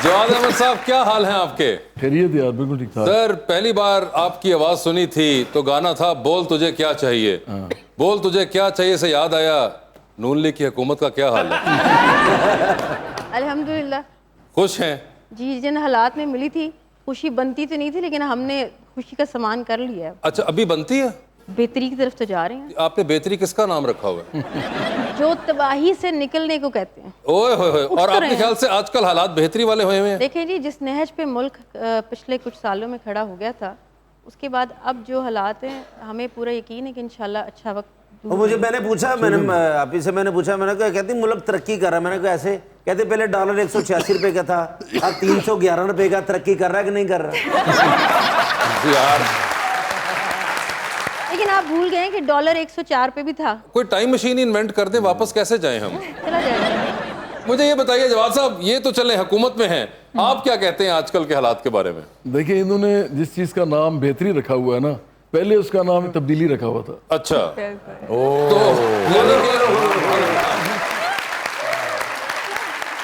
جواد احمد صاحب کیا حال ہیں آپ کے؟ خیریت یار بالکل ٹھیک ٹھاک. سر پہلی بار آپ کی آواز سنی تھی تو گانا تھا بول تجھے کیا چاہیے. بول تجھے کیا چاہیے سے یاد آیا نون لیگ کی حکومت کا کیا حال ہے؟ الحمدللہ خوش ہیں؟ جی جن حالات میں ملی تھی خوشی بنتی تو نہیں تھی لیکن ہم نے خوشی کا سامان کر لیا ہے. اچھا ابھی بنتی ہے؟ بہتری کی طرف تو جا رہے ہیں. آپ نے بہتری کس کا نام رکھا ہوا ہے؟ جو تباہی سے نکلنے کو کہتے ہیں. اوئے ہوئے ہوئے. اور آپ کے خیال سے آج کل حالات بہتری والے ہوئے ہیں؟ دیکھیں جی جس نہج پہ ملک پچھلے کچھ سالوں میں کھڑا ہو گیا تھا اس کے بعد اب جو حالات ہیں ہمیں پورا یقین ہے کہ انشاءاللہ اچھا وقت. مجھے میں نے پوچھا آپ ہی سے میں نے پوچھا میں نے کہا کہتی ملک ترقی کر رہا ہے. میں نے کہا ایسے کہتے پہلے ڈالر 186 روپے کا تھا اب 311 روپے کا. ترقی کر رہا ہے کہ نہیں کر رہا؟ یار لیکن آپ بھول گئے کہ ڈالر 104 پہ بھی تھا. کوئی ٹائم مشین انوینٹ کر دیں واپس کیسے جائیں ہم؟ چلا جائے گا. مجھے یہ بتائیے جواد صاحب یہ تو چلے حکومت میں ہیں آپ کیا کہتے ہیں آج کل کے حالات کے بارے میں؟ دیکھیں انہوں نے جس چیز کا نام بہتری رکھا ہوا ہے نا پہلے اس کا نام تبدیلی رکھا ہوا تھا. اچھا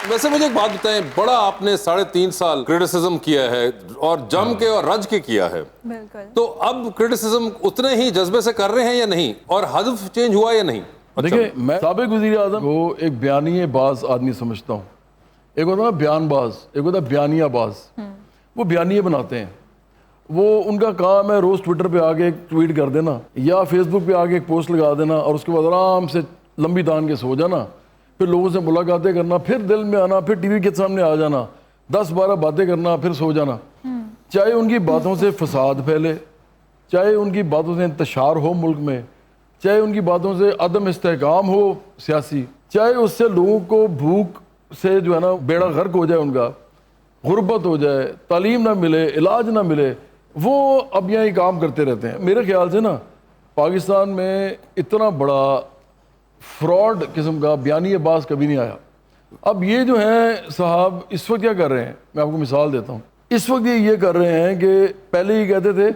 ویسے مجھے ایک بات بتائیں بڑا آپ نے 3.5 سال کرٹیسزم کیا ہے اور جم کے اور رج کے کیا ہے تو اب کرٹیسزم اتنے ہی جذبے سے کر رہے ہیں یا نہیں اور ہدف چینج ہوا یا نہیں؟ دیکھیں میں سابق وزیر اعظم کو ایک بیانیے باز آدمی سمجھتا ہوں. ایک ہوتا ہے بیان باز ایک ہوتا ہے بیانیہ باز. وہ بیانیے بناتے ہیں وہ ان کا کام ہے روز ٹویٹر پہ آگے ایک ٹویٹ کر دینا یا فیس بک پہ آگے ایک پوسٹ لگا دینا اور اس کے بعد آرام سے لمبی تان کے سو جانا پھر لوگوں سے ملاقاتیں کرنا پھر دل میں آنا پھر ٹی وی کے سامنے آ جانا 10-12 باتیں کرنا پھر سو جانا. چاہے ان کی باتوں سے فساد پھیلے چاہے ان کی باتوں سے انتشار ہو ملک میں چاہے ان کی باتوں سے عدم استحکام ہو سیاسی چاہے اس سے لوگوں کو بھوک سے جو ہے نا بیڑا غرق ہو جائے ان کا غربت ہو جائے تعلیم نہ ملے علاج نہ ملے وہ اب یہاں ہی کام کرتے رہتے ہیں. میرے خیال سے نا پاکستان میں اتنا بڑا فراڈ قسم کا بیانیہ باز کبھی نہیں آیا. اب یہ جو ہیں صاحب اس وقت کیا کر رہے ہیں میں آپ کو مثال دیتا ہوں. اس وقت یہ کر رہے ہیں کہ پہلے یہ کہتے تھے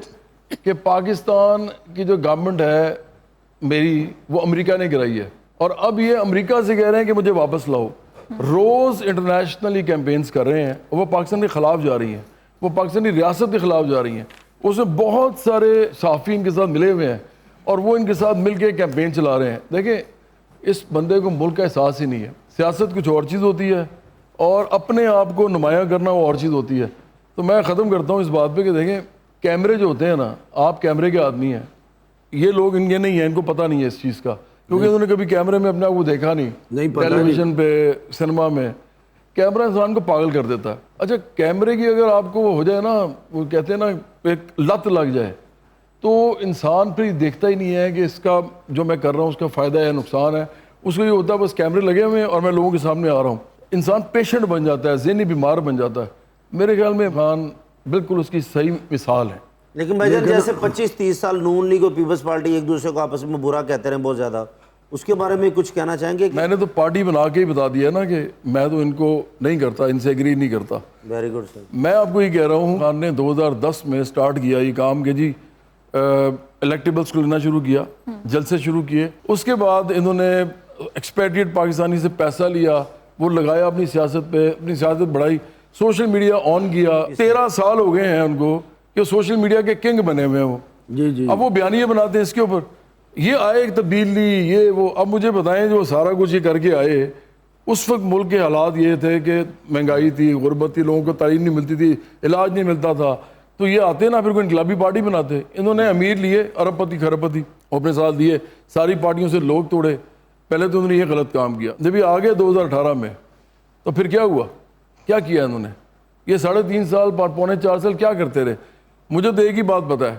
کہ پاکستان کی جو گورنمنٹ ہے میری وہ امریکہ نے گرائی ہے اور اب یہ امریکہ سے کہہ رہے ہیں کہ مجھے واپس لاؤ. روز انٹرنیشنلی کیمپینز کر رہے ہیں وہ پاکستان کے خلاف جا رہی ہیں وہ پاکستانی ریاست کے خلاف جا رہی ہیں. اس میں بہت سارے صحافی ان کے ساتھ ملے ہوئے ہیں اور وہ ان کے ساتھ مل کے کیمپین چلا رہے ہیں. دیکھیں اس بندے کو ملک کا احساس ہی نہیں ہے. سیاست کچھ اور چیز ہوتی ہے اور اپنے آپ کو نمایاں کرنا وہ اور چیز ہوتی ہے. تو میں ختم کرتا ہوں اس بات پہ کہ دیکھیں کیمرے جو ہوتے ہیں نا آپ کیمرے کے آدمی ہیں یہ لوگ ان کے نہیں ہیں ان کو پتہ نہیں ہے اس چیز کا کیونکہ انہوں نے کبھی کیمرے میں اپنے آپ کو دیکھا نہیں ٹیلی ویژن پہ سنیما میں. کیمرہ انسان کو پاگل کر دیتا ہے. اچھا کیمرے کی اگر آپ کو وہ ہو جائے نا وہ کہتے ہیں نا ایک لت لگ جائے تو انسان پھر دیکھتا ہی نہیں ہے کہ اس کا جو میں کر رہا ہوں اس کا فائدہ ہے نقصان ہے. اس کو یہ ہوتا ہے بس کیمرے لگے ہوئے ہیں اور میں لوگوں کے سامنے آ رہا ہوں. انسان پیشنٹ بن جاتا ہے ذہنی بیمار بن جاتا ہے. میرے خیال میں عمران بالکل اس کی صحیح مثال ہے. لیکن بھائی جان جیسے 25-30 سال نون لیگ اور پیپلز پارٹی ایک دوسرے کو آپس میں برا کہتے رہے بہت زیادہ اس کے بارے میں کچھ کہنا چاہیں گے؟ میں نے تو پارٹی بنا کے ہی بتا دیا نا کہ میں تو ان کو نہیں کرتا ان سے ایگری نہیں کرتا. ویری گڈ سر. میں آپ کو یہ کہہ رہا ہوں خان نے 2010 میں سٹارٹ کیا یہ کام کہ جی الیکٹیبلس کو لینا شروع کیا جلسے شروع کیے. اس کے بعد انہوں نے ایکسپیٹریٹ پاکستانی سے پیسہ لیا وہ لگایا اپنی سیاست پہ اپنی سیاست بڑھائی سوشل میڈیا آن کیا. 13 سال ہو گئے ہیں ان کو کہ سوشل میڈیا کے کنگ بنے ہوئے ہیں وہ. جی اب وہ بیانیے بناتے ہیں اس کے اوپر یہ آئے ایک تبدیلی یہ وہ. اب مجھے بتائیں جو سارا کچھ یہ کر کے آئے اس وقت ملک کے حالات یہ تھے کہ مہنگائی تھی غربت تھی لوگوں کو تعلیم نہیں ملتی تھی علاج نہیں ملتا تھا تو یہ آتے نا پھر کوئی انقلابی پارٹی بناتے. انہوں نے امیر لیے ارب پتی کھرب پتی اپنے ساتھ لیے ساری پارٹیوں سے لوگ توڑے. پہلے تو انہوں نے یہ غلط کام کیا. جب یہ آگے 2018 میں تو پھر کیا ہوا کیا کیا انہوں نے یہ 3.5 سال 4.25 سال کیا کرتے رہے. مجھے تو ایک ہی بات پتہ ہے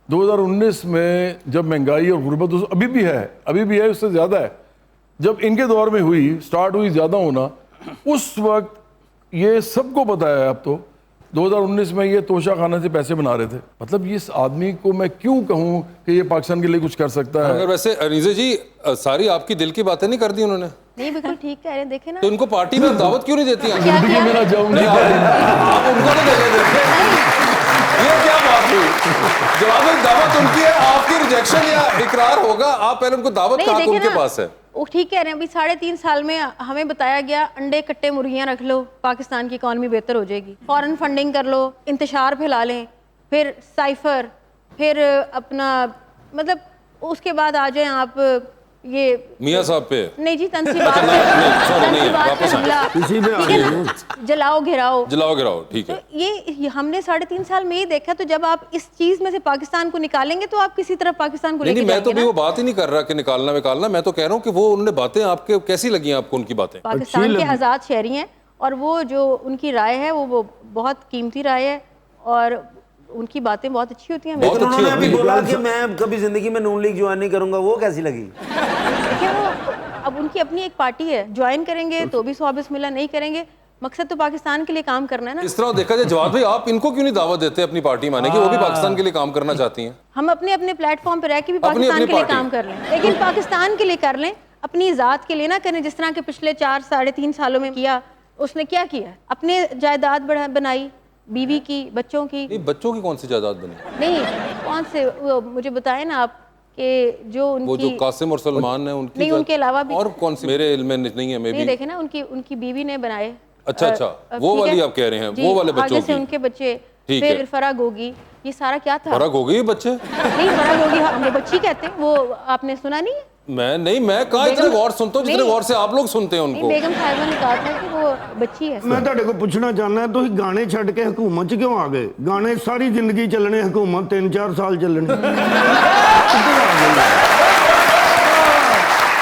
2019 میں جب مہنگائی اور غربت ابھی بھی ہے اس سے زیادہ ہے جب ان کے دور میں ہوئی سٹارٹ ہوئی زیادہ ہونا اس وقت یہ سب کو پتہ ہے. اب تو 2019 میں یہ توشہ خانہ سے پیسے بنا رہے تھے. مطلب اس آدمی کو میں کیوں کہوں کہ یہ پاکستان کے لیے کچھ کر سکتا ہے. اگر ویسے انیزہ جی ساری آپ کی دل کی باتیں نہیں کر دی انہوں نے نہیں بالکل ٹھیک کہہ رہے ہیں. دیکھیں نا تو ان کو پارٹی میں دعوت کیوں نہیں دیتی ہیں؟ زندگی میں نہ جاؤں گی آپ ان کو تو دیکھیں یہ کیا بات ہوئی جواب دعوت ان کی ہے آپ کی ریجیکشن یا اقرار ہوگا آپ پہلے ان کو دعوت کہاں ان کے پاس ہے. ٹھیک کہہ رہے ہیں, ابھی 3.5 سال میں ہمیں بتایا گیا انڈے کٹے مرغیاں رکھ لو, پاکستان کی اکانومی بہتر ہو جائے گی, فورن فنڈنگ کر لو, انتشار پھیلا لیں, پھر سائفر, پھر اپنا مطلب اس کے بعد آ جائیں آپ یہ میاں صاحب پہ نہیں جی تنصیبات پہ حملہ, جلاؤ گھراؤ, ٹھیک ہے. تو یہ ہم نے 3.5 سال میں ہی دیکھا. تو جب آپ اس چیز میں سے پاکستان کو نکالیں گے تو آپ کسی طرح پاکستان کو لے کے نہیں, میں تو جائیں گے بھی وہ بات ہی نہیں کر رہا کہ نکالنا, میں تو کہہ رہا ہوں کہ وہ انہوں نے باتیں آپ کے کیسی لگی ہیں آپ کو, ان کی باتیں؟ پاکستان کے آزاد شہری ہیں اور وہ جو ان کی رائے ہے وہ بہت قیمتی رائے ہے اور ان کی باتیں بہت اچھی ہوتی ہیں. لیکن انہوں نے ابھی بولا کہ میں کبھی زندگی میں نون لیگ جوائن نہیں کروں گا, وہ کیسی لگی؟ دیکھیں وہ اب ان کی اپنی ایک پارٹی ہے, جوائن کریں گے تو بھی ثواب بسم اللہ, نہیں کریں گے, مقصد تو پاکستان کے لیے کام کرنا ہے نا. اس طرح دیکھا جائے جواد بھائی, آپ ان کو کیوں نہیں دعوت دیتے اپنی پارٹی میں آنے کی, وہ بھی پاکستان کے لیے کام کرنا چاہتی ہیں؟ ہم اپنے پلیٹ فارم پہ رہ کے بھی پاکستان کے لیے کام کر لیں, لیکن پاکستان کے لیے کر لیں, اپنی ذات کے لیے نہ کریں. جس طرح کے پچھلے 4-3.5 سالوں میں کیا, اس نے کیا کیا, اپنے جائیداد بنائی, بیوی کی, بچوں کی. بچوں کی کون سی جائیداد بنی؟ نہیں کون سے, مجھے بتائیں نا آپ کہ جو ان کی, وہ جو قاسم اور سلمان ہیں ان کی, نہیں ان کے علاوہ بھی, اور کون سی میرے علم میں نہیں ہے. نہیں دیکھیں نا ان کی بیوی نے بنائے. اچھا وہ والی آپ کہہ رہے ہیں, وہ والے بچوں آگے سے کی, ان کے بچے, پھر فرا گوگی, یہ سارا کیا تھا؟ فرق ہو گئی بچے؟ نہیں فرا گوگی ہم نے بچی کہتے ہیں, وہ آپ نے سنا نہیں ہے؟ میں کہاں اتنے غور سنتا ہوں جتنے غور سے آپ لوگ سنتے ہیں ان کو. بیگم صاحبہ نے کہا تھا کہ وہ بچی ہے. میں تہاڈے کو پوچھنا چاہنا ہے, تسی گانے چھڈ کے حکومت چ کیوں آ گئے؟ گانے ساری زندگی چلنے, حکومت 3-4 سال چلنی.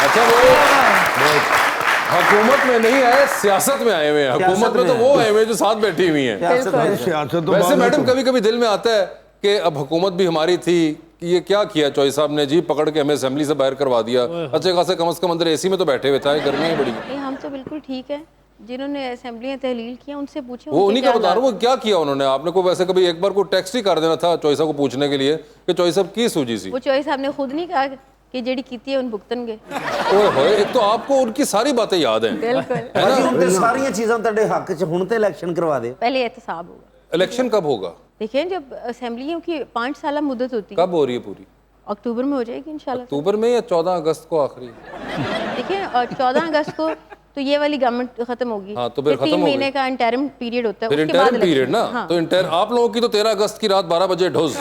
اچھا وہ حکومت میں نہیں آئے, سیاست میں آئے ہوئے ہیں. حکومت میں تو وہ آئے ہوئے جو ساتھ بیٹھی ہوئی ہیں. سیاست ویسے میڈم کبھی دل میں آتا ہے کہ اب حکومت بھی ہماری تھی, کہ یہ کیا کیا چوئی صاحب نے جی, پکڑ کے ہمیں اسمبلی سے باہر کروا دیا. اچھے خاصے کم از کم اندر اے سی میں تو بیٹھے ہوئے تھے, گرمی ہی بڑی. نہیں ہم تو بالکل ٹھیک ہے, جنہوں نے اسمبلیاں تحلیل کیا ان سے پوچھیں. وہ انہی کا بتا رہا ہوں, وہ کیا کیا انہوں نے. آپ نے کو ویسے کبھی ایک بار کو ٹیکسٹ ہی کر دینا تھا چوئی صاحب کو پوچھنے کے لیے کہ چوئی صاحب کی سوجی سی. وہ چوئی صاحب نے خود نہیں کہا کہ جڑی کیتی ہے ان بھگتن گے. اوئے ہوئے, ایک تو آپ کو ان کی ساری باتیں یاد ہیں. بالکل ان تے ساری چیزاں تہاڈے حق چ ہن تے الیکشن کروا دے. پہلے احتساب ہوگا. الیکشن کب ہوگا؟ دیکھیں جب اسمبلیوں کی 5 سالہ مدت ہوتی ہے. کب ہو رہی ہے پوری؟ اکتوبر میں ہو جائے گی انشاءاللہ. اکتوبر میں یا 14 اگست کو آخری؟ دیکھیں 14 اگست کو تو یہ والی گورنمنٹ ختم ہوگی. ہاں تو پھر ختم 3 مہینے کا انٹرم پیریڈ ہوتا ہے. پھر انٹرم پیریڈ نا, تو آپ لوگوں کی تو 13 اگست کی رات 12 بجے ڈھوز.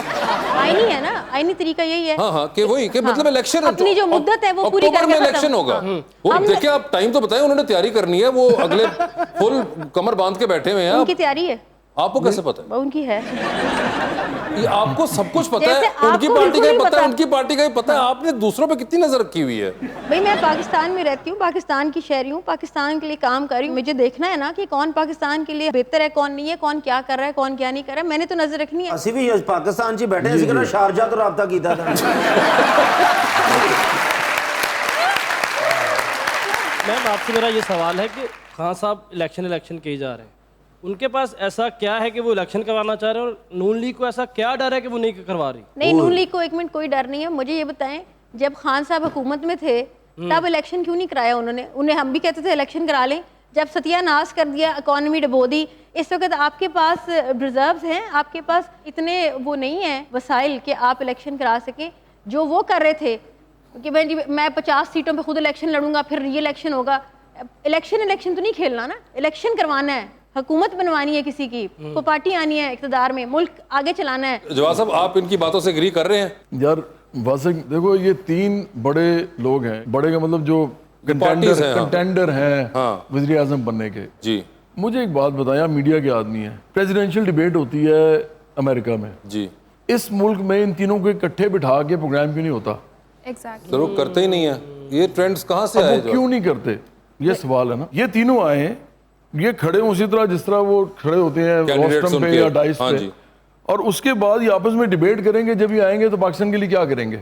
آئینی ہے نا, آئینی طریقہ یہی ہے. ہاں کہ وہی کہ مطلب الیکشن اپنی جو مدت ہے وہ پوری اکتوبر کر میں کے الیکشن ہوگا. وہ دیکھیں آپ ٹائم تو بتائیں, انہوں نے تیاری کرنی ہے, وہ اگلے فل کمر باندھ کے بیٹھے ہوئے ہیں. ان کی تیاری ہے. آپ کو کیسے پتا ہے؟ ان کی ہے. یہ آپ کو سب کچھ پتا ہے, ان کی پارٹی کا ہی پتا ہے, ان کی پارٹی کا ہی پتا ہے. آپ نے دوسروں پہ کتنی نظر رکھی ہوئی ہے؟ بھائی میں پاکستان میں رہتی ہوں, پاکستان کی شہری ہوں, پاکستان کے لیے کام کر رہی ہوں. مجھے دیکھنا ہے نا کہ کون پاکستان کے لیے بہتر ہے, کون نہیں ہے, کون کیا کر رہا ہے, کون کیا نہیں کر رہا ہے. میں نے تو نظر رکھنی ہے. اسی بھی پاکستان چ بیٹھے اسی کہنا شارجہ تو رابطہ کیتا تھا. میم آپ سے میرا یہ سوال ہے کہ خان صاحب الیکشن کیے جا رہے ہیں, ان کے پاس ایسا کیا ہے کہ وہ الیکشن کروانا چاہ رہے ہیں, اور نون لیگ کو ایسا کیا ڈر ہے کہ وہ نہیں کروا رہی؟ نہیں نون لیگ کو 1 منٹ کوئی ڈر نہیں ہے. مجھے یہ بتائیں جب خان صاحب حکومت میں تھے تب الیکشن کیوں نہیں کرایا انہوں نے؟ انہیں ہم بھی کہتے تھے الیکشن کرا لیں. جب ستیہ ناش کر دیا, اکانومی ڈبو دی, اس وقت آپ کے پاس ریزروز ہیں, آپ کے پاس اتنے وہ نہیں ہیں وسائل کہ آپ الیکشن کرا سکیں جو وہ کر رہے تھے کہ میں 50 سیٹوں پہ خود الیکشن لڑوں گا, پھر ری الیکشن ہوگا. الیکشن تو نہیں کھیلنا نا, الیکشن کروانا ہے, حکومت بنوانی ہے کسی کی, کو پارٹی آنی ہے اقتدار میں, ملک آگے چلانا ہے. جواد صاحب آپ ان کی باتوں سے اگری کر رہے ہیں؟ یار واسق دیکھو, یہ 3 بڑے لوگ ہیں, بڑے کا مطلب جو کنٹینڈر ہیں وزیر اعظم بننے کے. جی مجھے ایک بات بتایا, میڈیا کے آدمی ہیں, پریزیڈینشیل ڈیبیٹ ہوتی ہے امریکہ میں, جی اس ملک میں ان تینوں کو اکٹھے بٹھا کے پروگرام کیوں نہیں ہوتا؟ ضرور کرتے ہی نہیں ہیں. یہ ٹرینڈز کہاں سے آئے؟ کیوں نہیں کرتے, یہ سوال ہے نا. یہ تینوں آئے ہیں, یہ کھڑے ہوں اسی طرح جس طرح وہ کھڑے ہوتے ہیں روسٹرم پہ یا ڈائس پہ, اور اس کے بعد یہ آپس میں ڈیبیٹ کریں گے. جب یہ آئیں گے تو پاکستان کے لیے کیا کریں گے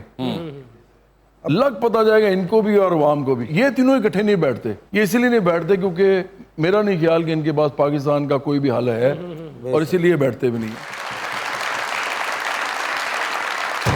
لگ پتہ جائے گا ان کو بھی اور عوام کو بھی. یہ تینوں اکٹھے نہیں بیٹھتے. یہ اسی لیے نہیں بیٹھتے کیونکہ میرا نہیں خیال کہ ان کے پاس پاکستان کا کوئی بھی حل ہے, اور اسی لیے بیٹھتے بھی نہیں.